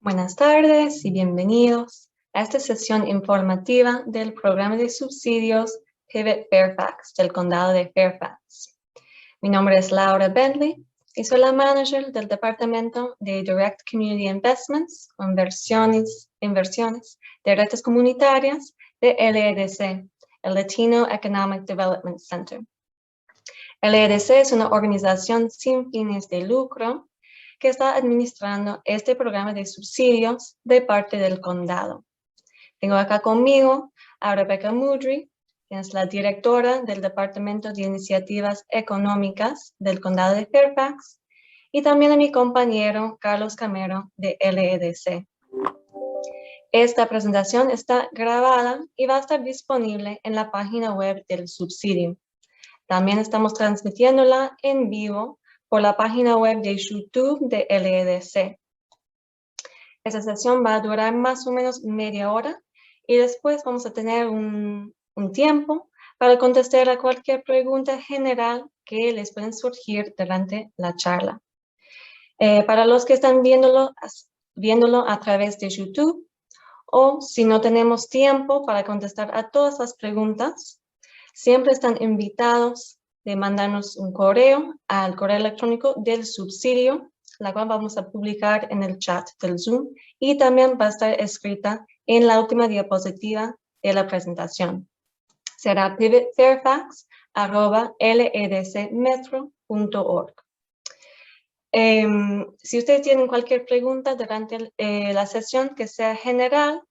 Buenas tardes y bienvenidos a esta sesión informativa del programa de subsidios Pivot Fairfax del condado de Fairfax. Mi nombre es Laura Bentley y soy la manager del departamento de Direct Community Investments o inversiones de redes comunitarias de LEDC, el Latino Economic Development Center. LEDC es una organización sin fines de lucro que está administrando este programa de subsidios de parte del condado. Tengo acá conmigo a Rebecca Mudry, quien es la directora del Departamento de Iniciativas Económicas del condado de Fairfax, y también a mi compañero Carlos Camero de LEDC. Esta presentación está grabada y va a estar disponible en la página web del subsidio. También estamos transmitiéndola en vivo por la página web de YouTube de LEDC. Esta sesión va a durar más o menos media hora y después vamos a tener un tiempo para contestar a cualquier pregunta general que les pueden surgir durante la charla. Para los que están viéndolo a través de YouTube, o si no tenemos tiempo para contestar a todas las preguntas, siempre están invitados de mandarnos un correo al correo electrónico del subsidio, la cual vamos a publicar en el chat del Zoom y también va a estar escrita en la última diapositiva de la presentación. Será pivotfairfax@ledcmetro.org. Si ustedes tienen cualquier pregunta durante la sesión que sea general,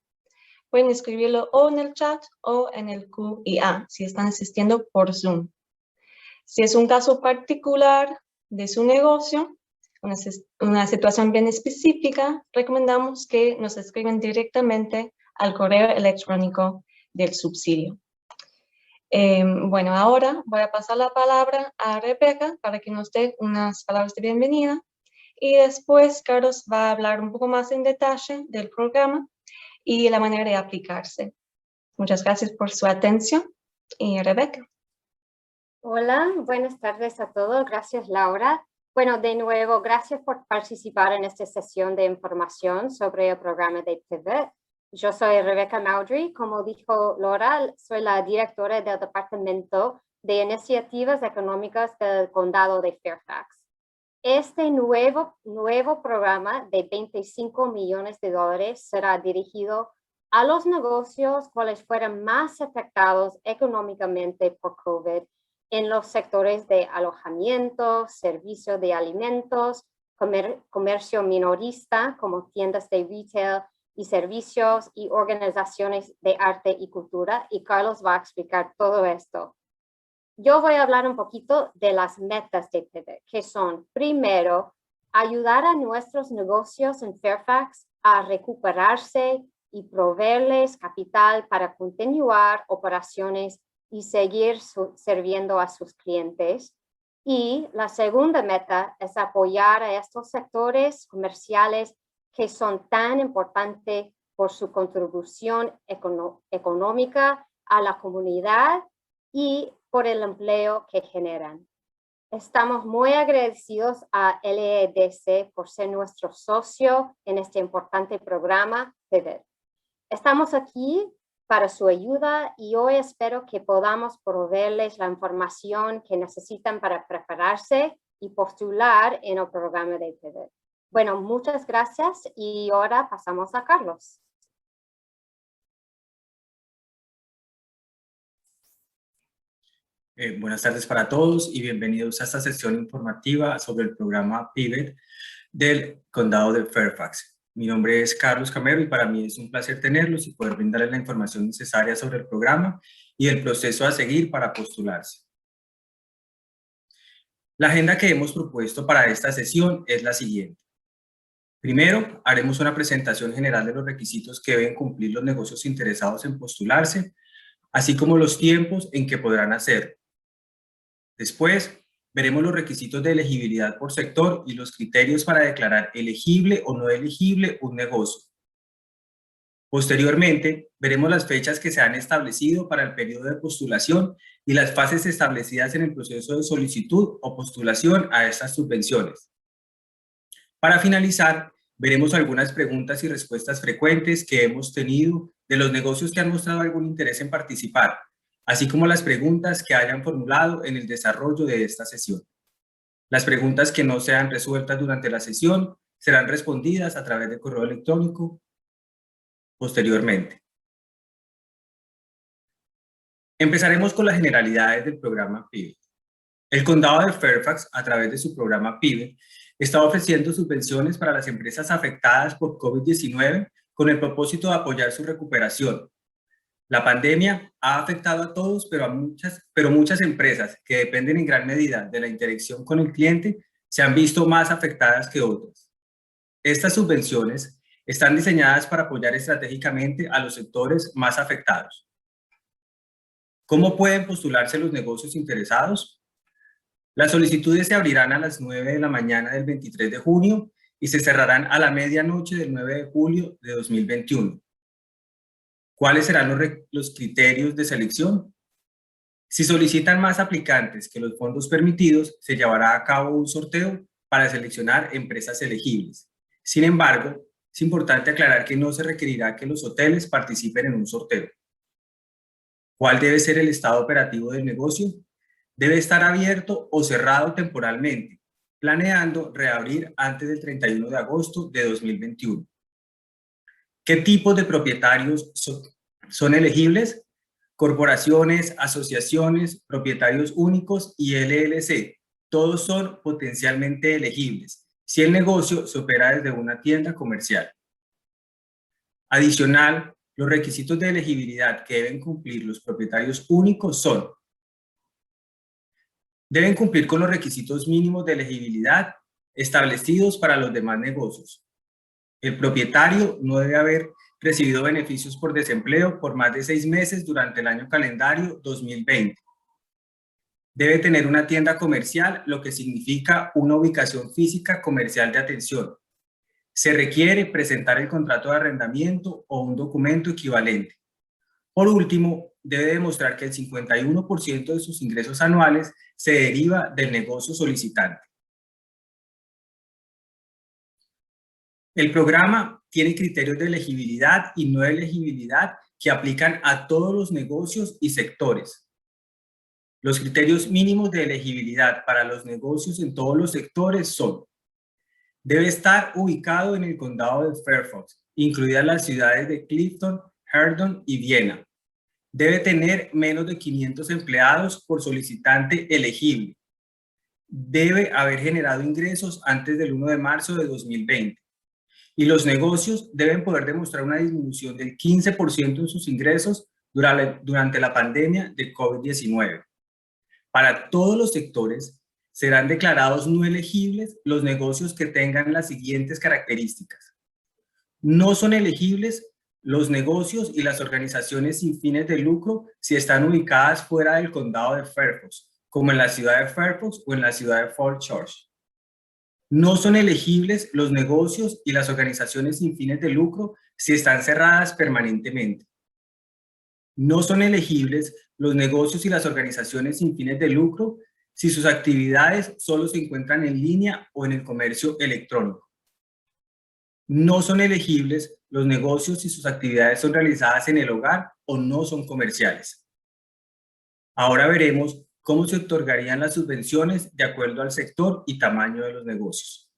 pueden escribirlo o en el chat o en el Q&A si están asistiendo por Zoom. Si es un caso particular de su negocio, una situación bien específica, recomendamos que nos escriban directamente al correo electrónico del subsidio. Bueno, ahora voy a pasar la palabra a Rebecca para que nos dé unas palabras de bienvenida y después Carlos va a hablar un poco más en detalle del programa y la manera de aplicarse. Muchas gracias por su atención y Rebecca. Hola, buenas tardes a todos. Gracias, Laura. Bueno, de nuevo, gracias por participar en esta sesión de información sobre el programa de Pivot. Yo soy Rebecca Mudry. Como dijo Laura, soy la directora del Departamento de Iniciativas Económicas del Condado de Fairfax. Este nuevo programa de $25 millones será dirigido a los negocios cuales fueran más afectados económicamente por COVID en los sectores de alojamiento, servicio de alimentos, comercio minorista como tiendas de retail y servicios y organizaciones de arte y cultura. Y Carlos va a explicar todo esto. Yo voy a hablar un poquito de las metas de Pivot, que son, primero, ayudar a nuestros negocios en Fairfax a recuperarse y proveerles capital para continuar operaciones y seguir sirviendo a sus clientes. Y la segunda meta es apoyar a estos sectores comerciales que son tan importantes por su contribución económica a la comunidad y por el empleo que generan. Estamos muy agradecidos a LEDC por ser nuestro socio en este importante programa Pivot. Estamos aquí para su ayuda y hoy espero que podamos proveerles la información que necesitan para prepararse y postular en el programa de Pivot. Bueno, muchas gracias y ahora pasamos a Carlos. Buenas tardes para todos y bienvenidos a esta sesión informativa sobre el programa Pivot del condado de Fairfax. Mi nombre es Carlos Camero y para mí es un placer tenerlos y poder brindarles la información necesaria sobre el programa y el proceso a seguir para postularse. La agenda que hemos propuesto para esta sesión es la siguiente. Primero, haremos una presentación general de los requisitos que deben cumplir los negocios interesados en postularse, así como los tiempos en que podrán hacerlo. Después, veremos los requisitos de elegibilidad por sector y los criterios para declarar elegible o no elegible un negocio. Posteriormente, veremos las fechas que se han establecido para el periodo de postulación y las fases establecidas en el proceso de solicitud o postulación a estas subvenciones. Para finalizar, Veremos algunas preguntas y respuestas frecuentes que hemos tenido de los negocios que han mostrado algún interés en participar, así como las preguntas que hayan formulado en el desarrollo de esta sesión. Las preguntas que no sean resueltas durante la sesión serán respondidas a través de correo electrónico posteriormente. Empezaremos con las generalidades del programa PIVE. El condado de Fairfax, a través de su programa PIVE, está ofreciendo subvenciones para las empresas afectadas por COVID-19 con el propósito de apoyar su recuperación. La pandemia ha afectado a todos, pero muchas empresas que dependen en gran medida de la interacción con el cliente se han visto más afectadas que otras. Estas subvenciones están diseñadas para apoyar estratégicamente a los sectores más afectados. ¿Cómo pueden postularse los negocios interesados? Las solicitudes se abrirán a las 9 de la mañana del 23 de junio y se cerrarán a la medianoche del 9 de julio de 2021. ¿Cuáles serán los criterios de selección? Si solicitan más aplicantes que los fondos permitidos, se llevará a cabo un sorteo para seleccionar empresas elegibles. Sin embargo, es importante aclarar que no se requerirá que los hoteles participen en un sorteo. ¿Cuál debe ser el estado operativo del negocio? Debe estar abierto o cerrado temporalmente, planeando reabrir antes del 31 de agosto de 2021. ¿Qué tipos de propietarios son elegibles? Corporaciones, asociaciones, propietarios únicos y LLC. Todos son potencialmente elegibles si el negocio se opera desde una tienda comercial. Adicional, los requisitos de elegibilidad que deben cumplir los propietarios únicos son: deben cumplir con los requisitos mínimos de elegibilidad establecidos para los demás negocios. El propietario no debe haber recibido beneficios por desempleo por más de 6 meses durante el año calendario 2020. Debe tener una tienda comercial, lo que significa una ubicación física comercial de atención. Se requiere presentar el contrato de arrendamiento o un documento equivalente. Por último, debe demostrar que el 51% de sus ingresos anuales se deriva del negocio solicitante. El programa tiene criterios de elegibilidad y no elegibilidad que aplican a todos los negocios y sectores. Los criterios mínimos de elegibilidad para los negocios en todos los sectores son: debe estar ubicado en el condado de Fairfax, incluidas las ciudades de Clifton, Herdon y Viena. Debe tener menos de 500 empleados por solicitante elegible. Debe haber generado ingresos antes del 1 de marzo de 2020. Y los negocios deben poder demostrar una disminución del 15% en sus ingresos durante la pandemia de COVID-19. Para todos los sectores, serán declarados no elegibles los negocios que tengan las siguientes características. No son elegibles los negocios y las organizaciones sin fines de lucro si están ubicadas fuera del condado de Fairfax, como en la ciudad de Fairfax o en la ciudad de Fort George. No son elegibles los negocios y las organizaciones sin fines de lucro si están cerradas permanentemente. No son elegibles los negocios y las organizaciones sin fines de lucro si sus actividades solo se encuentran en línea o en el comercio electrónico. No son elegibles los negocios si sus actividades son realizadas en el hogar o no son comerciales. Ahora veremos cómo se otorgarían las subvenciones de acuerdo al sector y tamaño de los negocios.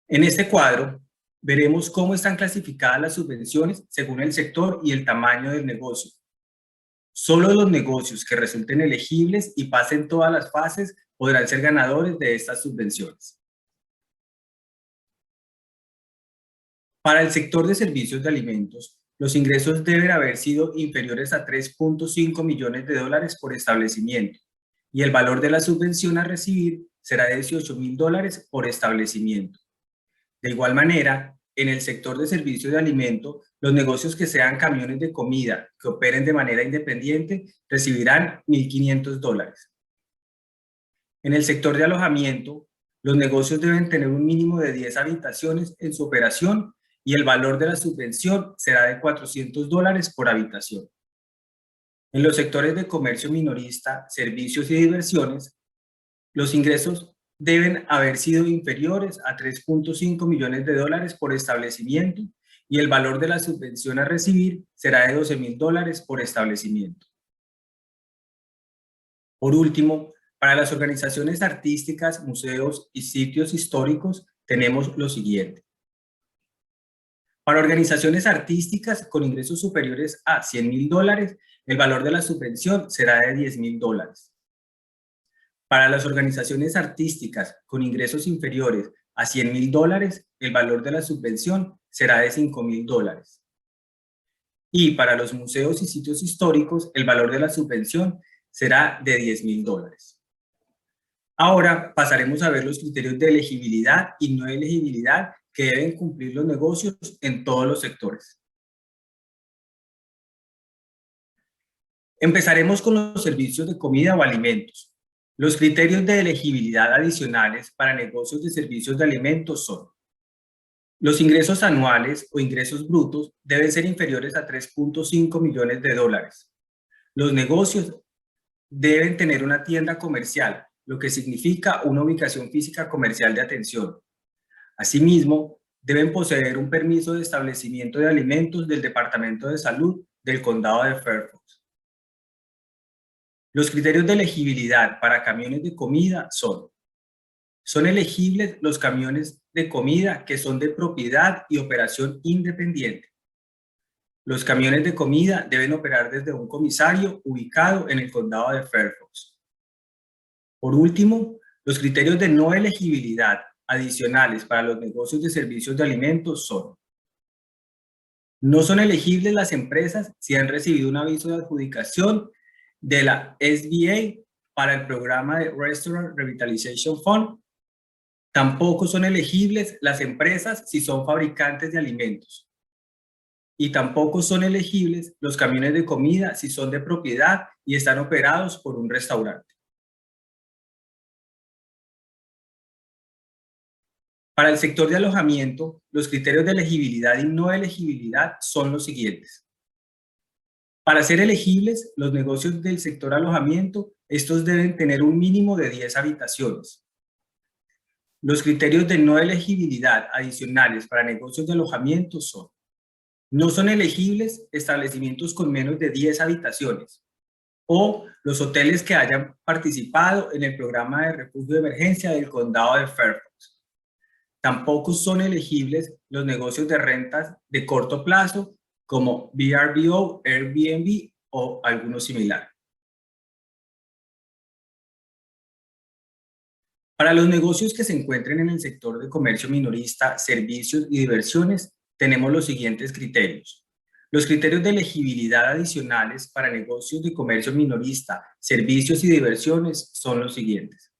En este cuadro, veremos cómo están clasificadas las subvenciones según el sector y el tamaño del negocio. Solo los negocios que resulten elegibles y pasen todas las fases podrán ser ganadores de estas subvenciones. Para el sector de servicios de alimentos, los ingresos deben haber sido inferiores a $3.5 millones por establecimiento y el valor de la subvención a recibir será de $18,000 por establecimiento. De igual manera, en el sector de servicios de alimento, los negocios que sean camiones de comida que operen de manera independiente recibirán $1,500. En el sector de alojamiento, los negocios deben tener un mínimo de 10 habitaciones en su operación y el valor de la subvención será de $400 por habitación. En los sectores de comercio minorista, servicios y diversiones, los ingresos deben haber sido inferiores a 3.5 millones de dólares por establecimiento y el valor de la subvención a recibir será de $12,000 por establecimiento. Por último, para las organizaciones artísticas, museos y sitios históricos tenemos lo siguiente. Para organizaciones artísticas con ingresos superiores a $100,000, el valor de la subvención será de $10,000. Para las organizaciones artísticas con ingresos inferiores a $100,000, el valor de la subvención será de $5,000. Y para los museos y sitios históricos, el valor de la subvención será de $10,000. Ahora pasaremos a ver los criterios de elegibilidad y no elegibilidad que deben cumplir los negocios en todos los sectores. Empezaremos con los servicios de comida o alimentos. Los criterios de elegibilidad adicionales para negocios de servicios de alimentos son: los ingresos anuales o ingresos brutos deben ser inferiores a 3.5 millones de dólares. Los negocios deben tener una tienda comercial, lo que significa una ubicación física comercial de atención. Asimismo, deben poseer un permiso de establecimiento de alimentos del Departamento de Salud del Condado de Fairfax. Los criterios de elegibilidad para camiones de comida son elegibles los camiones de comida que son de propiedad y operación independiente. Los camiones de comida deben operar desde un comisario ubicado en el Condado de Fairfax. Por último, los criterios de no elegibilidad adicionales para los negocios de servicios de alimentos son: no son elegibles las empresas si han recibido un aviso de adjudicación de la SBA para el programa de Restaurant Revitalization Fund. Tampoco son elegibles las empresas si son fabricantes de alimentos. Y tampoco son elegibles los camiones de comida si son de propiedad y están operados por un restaurante. Para el sector de alojamiento, los criterios de elegibilidad y no elegibilidad son los siguientes. Para ser elegibles, los negocios del sector alojamiento, estos deben tener un mínimo de 10 habitaciones. Los criterios de no elegibilidad adicionales para negocios de alojamiento son: no son elegibles establecimientos con menos de 10 habitaciones o los hoteles que hayan participado en el programa de refugio de emergencia del Condado de Fairfax. Tampoco son elegibles los negocios de rentas de corto plazo como VRBO, Airbnb o alguno similar. Para los negocios que se encuentren en el sector de comercio minorista, servicios y diversiones, tenemos los siguientes criterios. Los criterios de elegibilidad adicionales para negocios de comercio minorista, servicios y diversiones son los siguientes.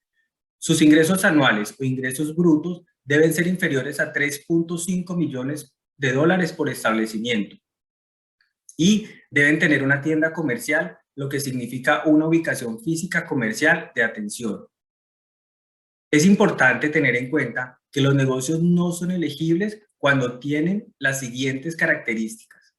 Sus ingresos anuales o ingresos brutos deben ser inferiores a 3.5 millones de dólares por establecimiento. Y deben tener una tienda comercial, lo que significa una ubicación física comercial de atención. Es importante tener en cuenta que los negocios no son elegibles cuando tienen las siguientes características.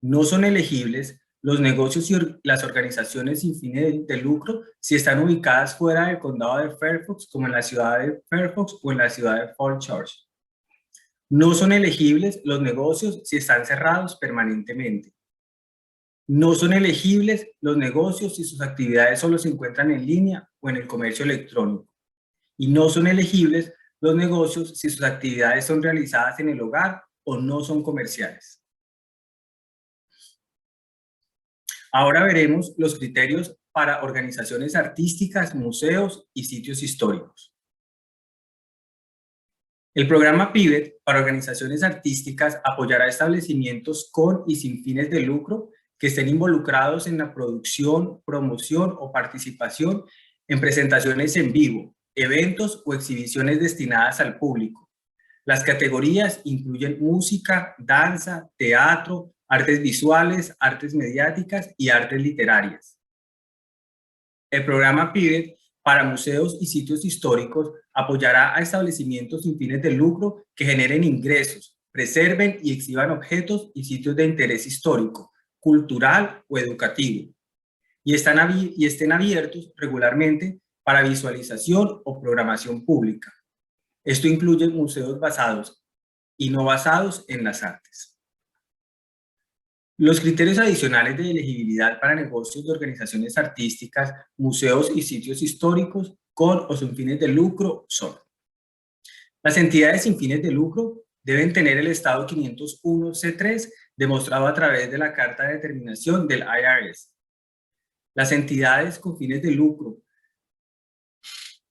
No son elegibles los negocios y las organizaciones sin fines de lucro si están ubicadas fuera del Condado de Fairfax, como en la ciudad de Fairfax o en la ciudad de Fort George. No son elegibles los negocios si están cerrados permanentemente. No son elegibles los negocios si sus actividades solo se encuentran en línea o en el comercio electrónico. Y no son elegibles los negocios si sus actividades son realizadas en el hogar o no son comerciales. Ahora veremos los criterios para organizaciones artísticas, museos y sitios históricos. El programa PIVET para organizaciones artísticas apoyará establecimientos con y sin fines de lucro que estén involucrados en la producción, promoción o participación en presentaciones en vivo, eventos o exhibiciones destinadas al público. Las categorías incluyen música, danza, teatro, artes visuales, artes mediáticas y artes literarias. El programa PIVET para museos y sitios históricos apoyará a establecimientos sin fines de lucro que generen ingresos, preserven y exhiban objetos y sitios de interés histórico, cultural o educativo, y estén abiertos regularmente para visualización o programación pública. Esto incluye museos basados y no basados en las artes. Los criterios adicionales de elegibilidad para negocios de organizaciones artísticas, museos y sitios históricos con o sin fines de lucro son: las entidades sin fines de lucro deben tener el estado 501C3 demostrado a través de la carta de determinación del IRS. Las entidades con fines de lucro,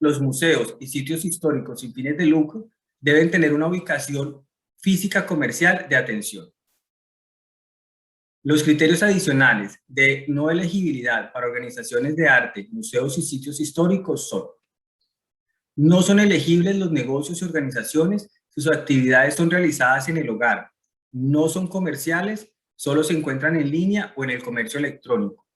los museos y sitios históricos sin fines de lucro deben tener una ubicación física comercial de atención. Los criterios adicionales de no elegibilidad para organizaciones de arte, museos y sitios históricos son: no son elegibles los negocios y organizaciones si sus actividades son realizadas en el hogar, no son comerciales, solo se encuentran en línea o en el comercio electrónico.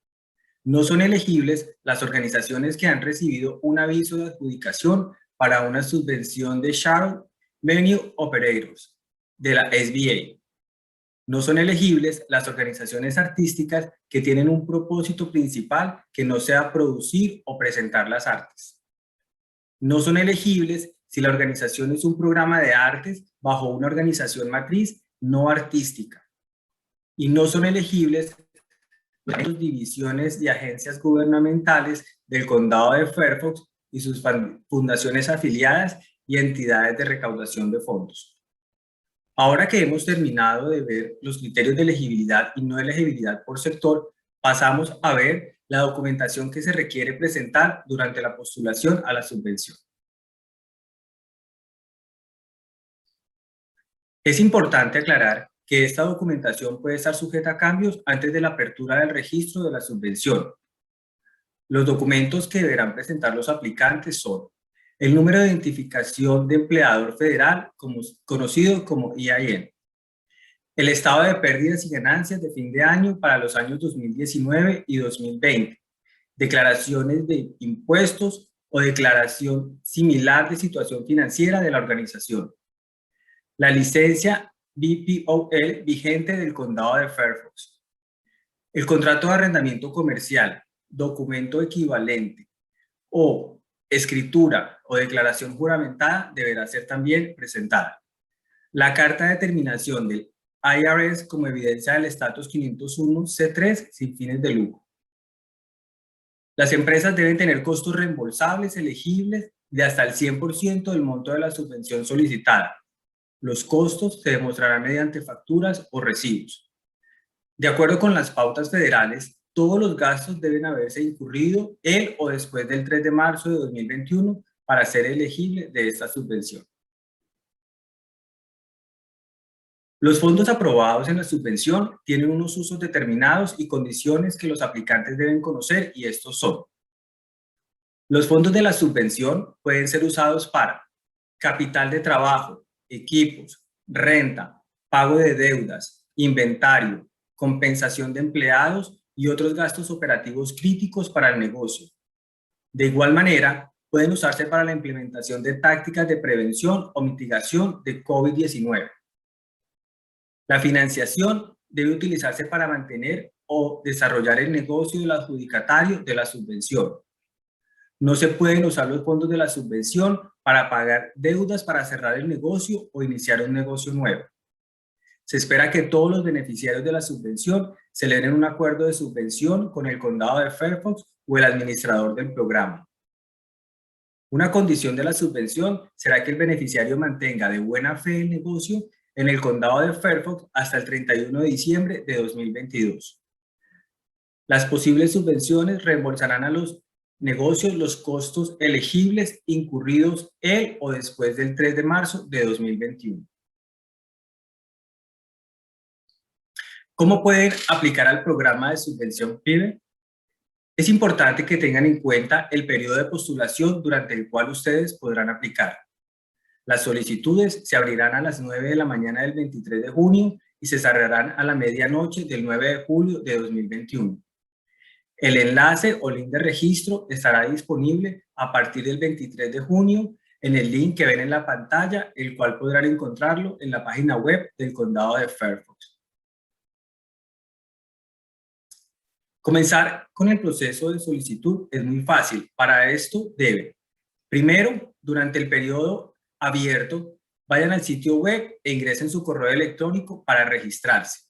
No son elegibles las organizaciones que han recibido un aviso de adjudicación para una subvención de Shared Menu Operators de la SBA. No son elegibles las organizaciones artísticas que tienen un propósito principal que no sea producir o presentar las artes. No son elegibles si la organización es un programa de artes bajo una organización matriz no artística. Y no son elegibles las divisiones y agencias gubernamentales del condado de Fairfax y sus fundaciones afiliadas y entidades de recaudación de fondos. Ahora que hemos terminado de ver los criterios de elegibilidad y no elegibilidad por sector, pasamos a ver la documentación que se requiere presentar durante la postulación a la subvención. Es importante aclarar que esta documentación puede estar sujeta a cambios antes de la apertura del registro de la subvención. Los documentos que deberán presentar los aplicantes son: el número de identificación de empleador federal, conocido como EIN, el estado de pérdidas y ganancias de fin de año para los años 2019 y 2020, declaraciones de impuestos o declaración similar de situación financiera de la organización, la licencia BPOL vigente del condado de Fairfax, el contrato de arrendamiento comercial, documento equivalente o escritura o declaración juramentada deberá ser también presentada. La carta de determinación del IRS como evidencia del estatus 501C3 sin fines de lucro. Las empresas deben tener costos reembolsables elegibles de hasta el 100% del monto de la subvención solicitada. Los costos se demostrarán mediante facturas o recibos. De acuerdo con las pautas federales, todos los gastos deben haberse incurrido el o después del 3 de marzo de 2021 para ser elegible de esta subvención. Los fondos aprobados en la subvención tienen unos usos determinados y condiciones que los aplicantes deben conocer, y estos son: los fondos de la subvención pueden ser usados para capital de trabajo, equipos, renta, pago de deudas, inventario, compensación de empleados y otros gastos operativos críticos para el negocio. De igual manera, pueden usarse para la implementación de tácticas de prevención o mitigación de COVID-19. La financiación debe utilizarse para mantener o desarrollar el negocio del adjudicatario de la subvención. No se pueden usar los fondos de la subvención para pagar deudas para cerrar el negocio o iniciar un negocio nuevo. Se espera que todos los beneficiarios de la subvención celebren un acuerdo de subvención con el condado de Fairfax o el administrador del programa. Una condición de la subvención será que el beneficiario mantenga de buena fe el negocio en el condado de Fairfax hasta el 31 de diciembre de 2022. Las posibles subvenciones reembolsarán a los negocios los costos elegibles incurridos el o después del 3 de marzo de 2021. ¿Cómo pueden aplicar al programa de subvención PIBE? Es importante que tengan en cuenta el periodo de postulación durante el cual ustedes podrán aplicar. Las solicitudes se abrirán a las 9 de la mañana del 23 de junio y se cerrarán a la medianoche del 9 de julio de 2021. El enlace o link de registro estará disponible a partir del 23 de junio en el link que ven en la pantalla, el cual podrán encontrarlo en la página web del condado de Fairfax. Comenzar con el proceso de solicitud es muy fácil. Para esto deben, primero, durante el periodo abierto, vayan al sitio web e ingresen su correo electrónico para registrarse.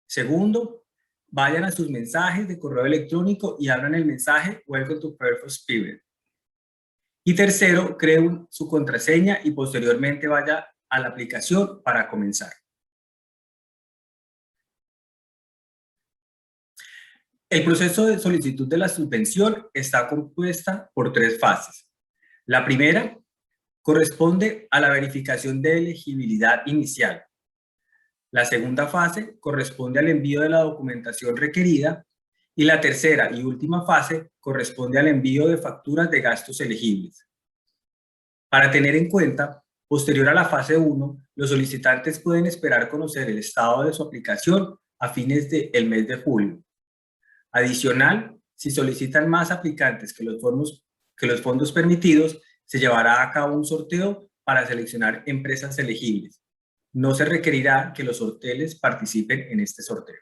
Segundo, vayan a sus mensajes de correo electrónico y abran el mensaje Welcome to Fairfax Period. Y tercero, creen su contraseña y posteriormente vaya a la aplicación para comenzar. El proceso de solicitud de la subvención está compuesta por 3 fases. La primera corresponde a la verificación de elegibilidad inicial. La segunda fase corresponde al envío de la documentación requerida y la tercera y última fase corresponde al envío de facturas de gastos elegibles. Para tener en cuenta, posterior a la fase 1, los solicitantes pueden esperar conocer el estado de su aplicación a fines del mes de julio. Adicional, si solicitan más aplicantes que los fondos permitidos, se llevará a cabo un sorteo para seleccionar empresas elegibles. No se requerirá que los hoteles participen en este sorteo.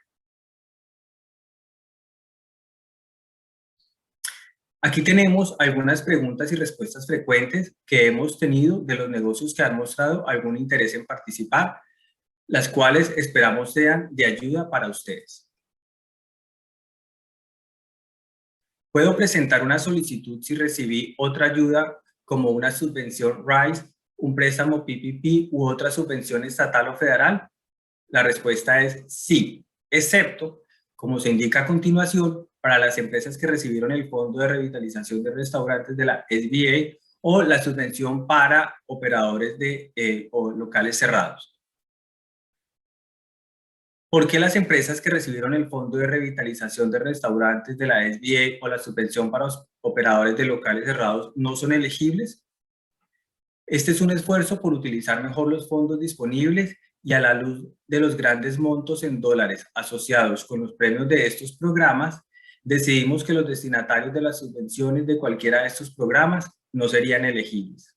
Aquí tenemos algunas preguntas y respuestas frecuentes que hemos tenido de los negocios que han mostrado algún interés en participar, las cuales esperamos sean de ayuda para ustedes. ¿Puedo presentar una solicitud si recibí otra ayuda como una subvención RISE, un préstamo PPP u otra subvención estatal o federal? La respuesta es sí, excepto, como se indica a continuación, para las empresas que recibieron el Fondo de Revitalización de Restaurantes de la SBA o la subvención para operadores o locales cerrados. ¿Por qué las empresas que recibieron el Fondo de Revitalización de Restaurantes de la SBA o la subvención para los operadores de locales cerrados no son elegibles? Este es un esfuerzo por utilizar mejor los fondos disponibles y a la luz de los grandes montos en dólares asociados con los premios de estos programas, decidimos que los destinatarios de las subvenciones de cualquiera de estos programas no serían elegibles.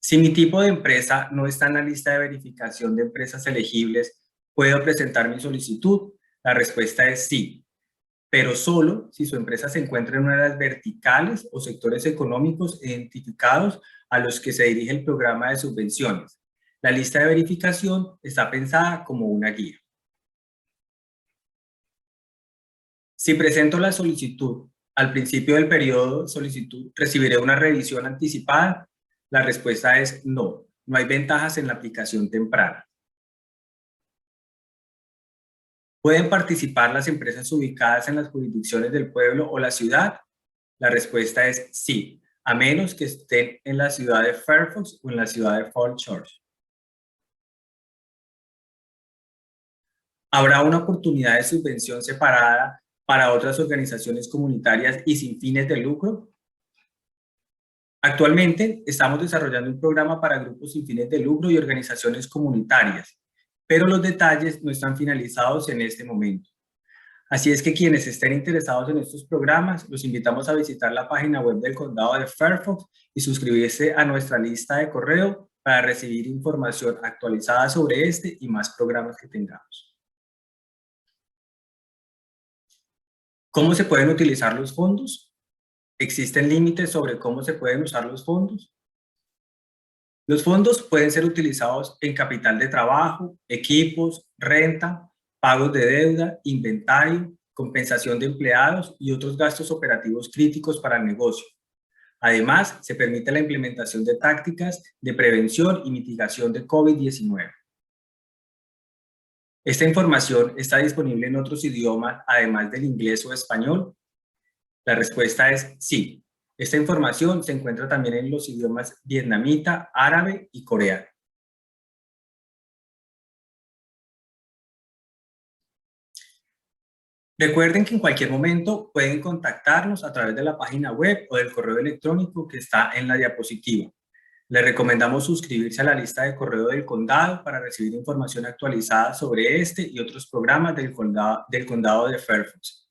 Si mi tipo de empresa no está en la lista de verificación de empresas elegibles, ¿puedo presentar mi solicitud? La respuesta es sí, pero solo si su empresa se encuentra en una de las verticales o sectores económicos identificados a los que se dirige el programa de subvenciones. La lista de verificación está pensada como una guía. Si presento la solicitud al principio del periodo de solicitud, ¿recibiré una revisión anticipada? La respuesta es no, no hay ventajas en la aplicación temprana. ¿Pueden participar las empresas ubicadas en las jurisdicciones del pueblo o la ciudad? La respuesta es sí, a menos que estén en la ciudad de Fairfax o en la ciudad de Falls Church. ¿Habrá una oportunidad de subvención separada para otras organizaciones comunitarias y sin fines de lucro? Actualmente estamos desarrollando un programa para grupos sin fines de lucro y organizaciones comunitarias, pero los detalles no están finalizados en este momento. Así es que quienes estén interesados en estos programas, los invitamos a visitar la página web del Condado de Fairfax y suscribirse a nuestra lista de correo para recibir información actualizada sobre este y más programas que tengamos. ¿Cómo se pueden utilizar los fondos? ¿Existen límites sobre cómo se pueden usar los fondos? Los fondos pueden ser utilizados en capital de trabajo, equipos, renta, pagos de deuda, inventario, compensación de empleados y otros gastos operativos críticos para el negocio. Además, se permite la implementación de tácticas de prevención y mitigación de COVID-19. ¿Esta información está disponible en otros idiomas además del inglés o español? La respuesta es sí. Esta información se encuentra también en los idiomas vietnamita, árabe y coreano. Recuerden que en cualquier momento pueden contactarnos a través de la página web o del correo electrónico que está en la diapositiva. Les recomendamos suscribirse a la lista de correo del condado para recibir información actualizada sobre este y otros programas del condado de Fairfax.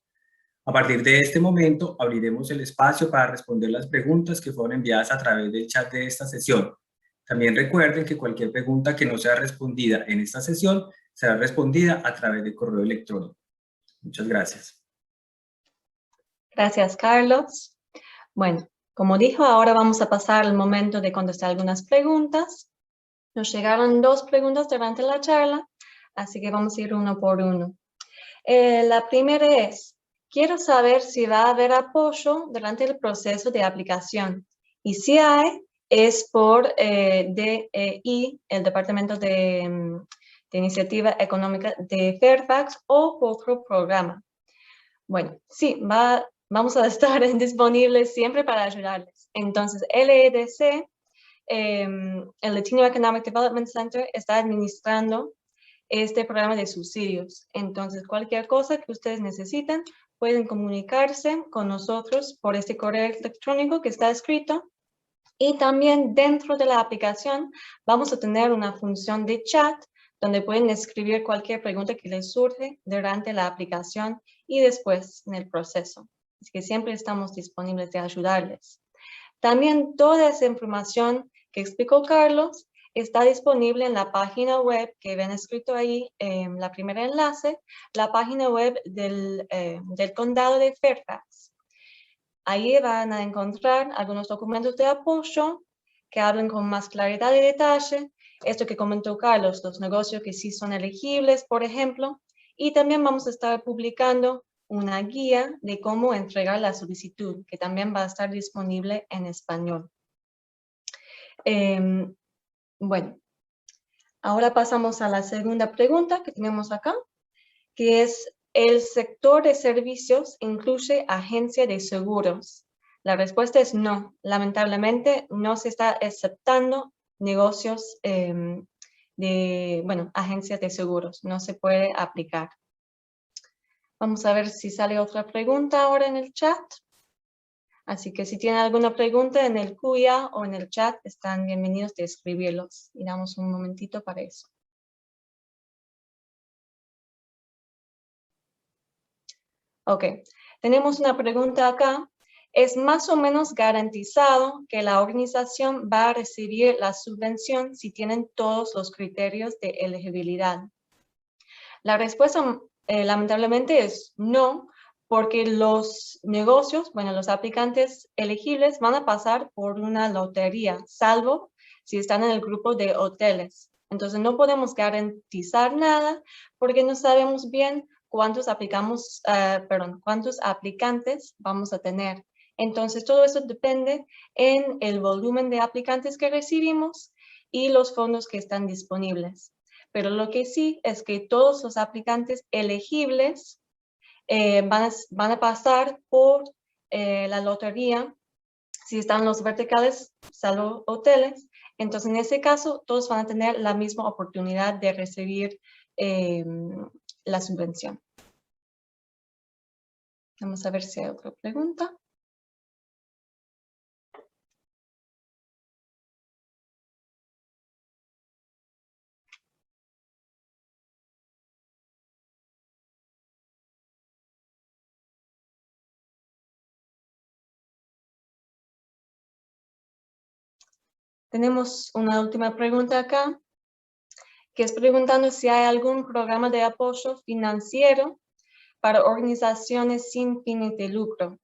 A partir de este momento, abriremos el espacio para responder las preguntas que fueron enviadas a través del chat de esta sesión. También recuerden que cualquier pregunta que no sea respondida en esta sesión será respondida a través de correo electrónico. Muchas gracias. Gracias, Carlos. Bueno, como dijo, ahora vamos a pasar al momento de contestar algunas preguntas. Nos llegaron 2 preguntas durante la charla, así que vamos a ir uno por uno. La primera es, quiero saber si va a haber apoyo durante el proceso de aplicación. Y si hay, es por DEI, el Departamento de Iniciativa Económica de Fairfax, o por otro programa. Bueno, sí, vamos a estar disponibles siempre para ayudarles. Entonces, LEDC, el Latino Economic Development Center, está administrando este programa de subsidios. Entonces, cualquier cosa que ustedes necesiten, pueden comunicarse con nosotros por este correo electrónico que está escrito. Y también dentro de la aplicación vamos a tener una función de chat donde pueden escribir cualquier pregunta que les surge durante la aplicación y después en el proceso. Así que siempre estamos disponibles de ayudarles. También toda esa información que explicó Carlos está disponible en la página web que ven escrito ahí, la primera enlace, la página web del condado de Fairfax. Ahí van a encontrar algunos documentos de apoyo que hablan con más claridad y detalle. Esto que comentó Carlos, los negocios que sí son elegibles, por ejemplo. Y también vamos a estar publicando una guía de cómo entregar la solicitud, que también va a estar disponible en español. Bueno, ahora pasamos a la segunda pregunta que tenemos acá, que es, ¿el sector de servicios incluye agencia de seguros? La respuesta es no. Lamentablemente no se está aceptando negocios agencias de seguros. No se puede aplicar. Vamos a ver si sale otra pregunta ahora en el chat. Así que si tienen alguna pregunta en el QIA o en el chat, están bienvenidos de escribirlos. Y damos un momentito para eso. Ok, tenemos una pregunta acá. ¿Es más o menos garantizado que la organización va a recibir la subvención si tienen todos los criterios de elegibilidad? La respuesta lamentablemente es no, porque los negocios, los aplicantes elegibles van a pasar por una lotería, salvo si están en el grupo de hoteles. Entonces no podemos garantizar nada porque no sabemos bien cuántos aplicantes vamos a tener. Entonces todo eso depende en el volumen de aplicantes que recibimos y los fondos que están disponibles. Pero lo que sí es que todos los aplicantes elegibles van a pasar por la lotería si están los verticales, salvo hoteles. Entonces, en ese caso, todos van a tener la misma oportunidad de recibir la subvención. Vamos a ver si hay otra pregunta. Tenemos una última pregunta acá, que es preguntando si hay algún programa de apoyo financiero para organizaciones sin fines de lucro.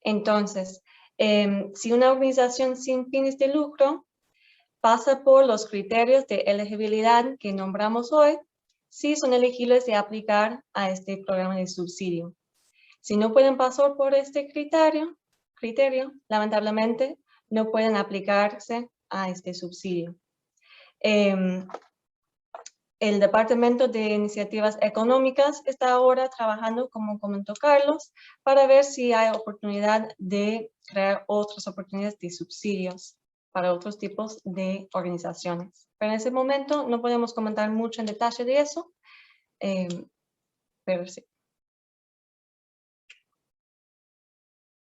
Entonces, si una organización sin fines de lucro pasa por los criterios de elegibilidad que nombramos hoy, sí son elegibles de aplicar a este programa de subsidio. Si no pueden pasar por este criterio, lamentablemente no pueden aplicarse a este subsidio. El Departamento de Iniciativas Económicas está ahora trabajando, como comentó Carlos, para ver si hay oportunidad de crear otras oportunidades de subsidios para otros tipos de organizaciones. Pero en ese momento no podemos comentar mucho en detalle de eso, pero sí.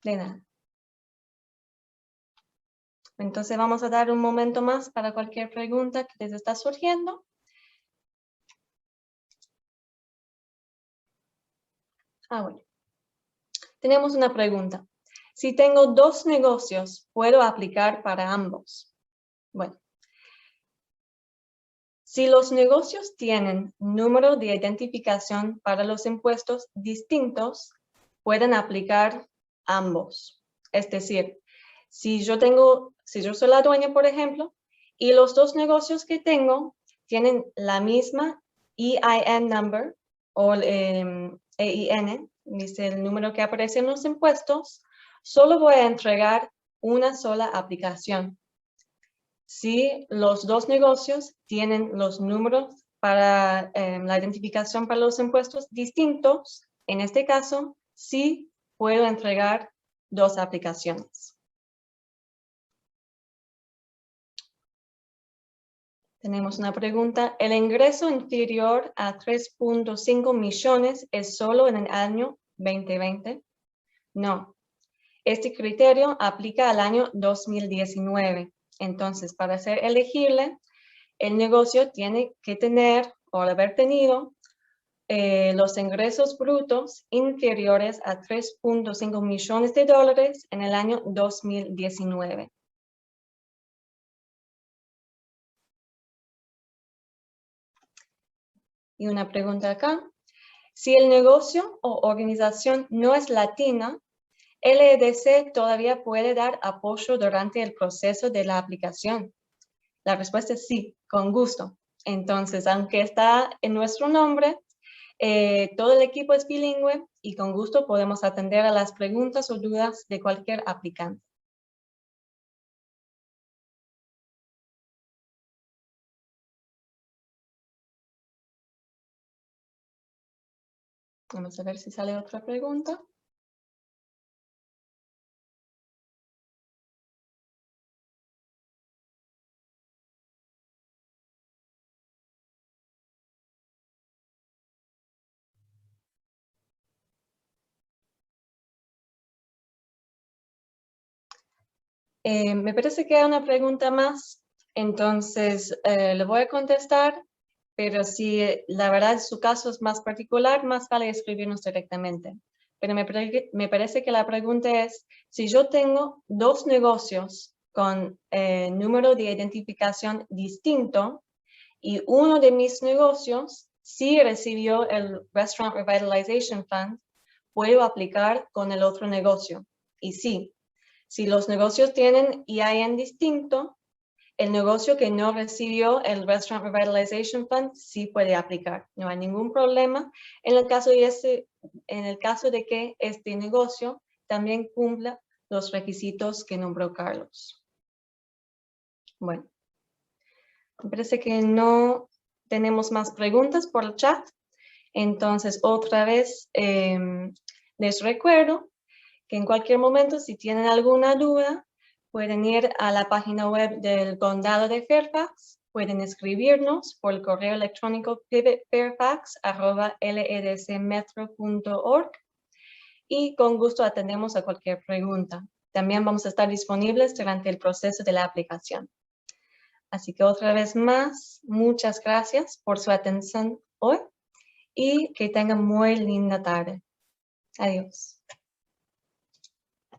De nada. Entonces vamos a dar un momento más para cualquier pregunta que les está surgiendo. Bueno. Tenemos una pregunta. Si tengo 2 negocios, ¿puedo aplicar para ambos? Bueno. Si los negocios tienen número de identificación para los impuestos distintos, pueden aplicar ambos. Es decir, si yo soy la dueña, por ejemplo, y los dos negocios que tengo tienen la misma EIN number o EIN, dice el número que aparece en los impuestos, solo voy a entregar una sola aplicación. Si los dos negocios tienen los números para la identificación para los impuestos distintos, en este caso, sí puedo entregar dos aplicaciones. Tenemos una pregunta. ¿El ingreso inferior a 3.5 millones es solo en el año 2020? No. Este criterio aplica al año 2019. Entonces, para ser elegible, el negocio tiene que tener o haber tenido los ingresos brutos inferiores a 3.5 millones de dólares en el año 2019. Y una pregunta acá. Si el negocio o organización no es latina, LEDC todavía puede dar apoyo durante el proceso de la aplicación. La respuesta es sí, con gusto. Entonces, aunque está en nuestro nombre, todo el equipo es bilingüe y con gusto podemos atender a las preguntas o dudas de cualquier aplicante. Vamos a ver si sale otra pregunta. Me parece que hay una pregunta más, entonces le voy a contestar, pero si la verdad su caso es más particular, más vale escribirnos directamente. Pero me parece que la pregunta es, si yo tengo dos negocios con número de identificación distinto y uno de mis negocios sí recibió el Restaurant Revitalization Fund, puedo aplicar con el otro negocio. Y sí, si los negocios tienen EIN distinto, el negocio que no recibió el Restaurant Revitalization Fund sí puede aplicar. No hay ningún problema en el caso de que este negocio también cumpla los requisitos que nombró Carlos. Bueno, me parece que no tenemos más preguntas por el chat. Entonces, otra vez les recuerdo que en cualquier momento, si tienen alguna duda, pueden ir a la página web del Condado de Fairfax, pueden escribirnos por el correo electrónico pivotfairfax@ledcmetro.org y con gusto atendemos a cualquier pregunta. También vamos a estar disponibles durante el proceso de la aplicación. Así que otra vez más, muchas gracias por su atención hoy y que tengan muy linda tarde. Adiós.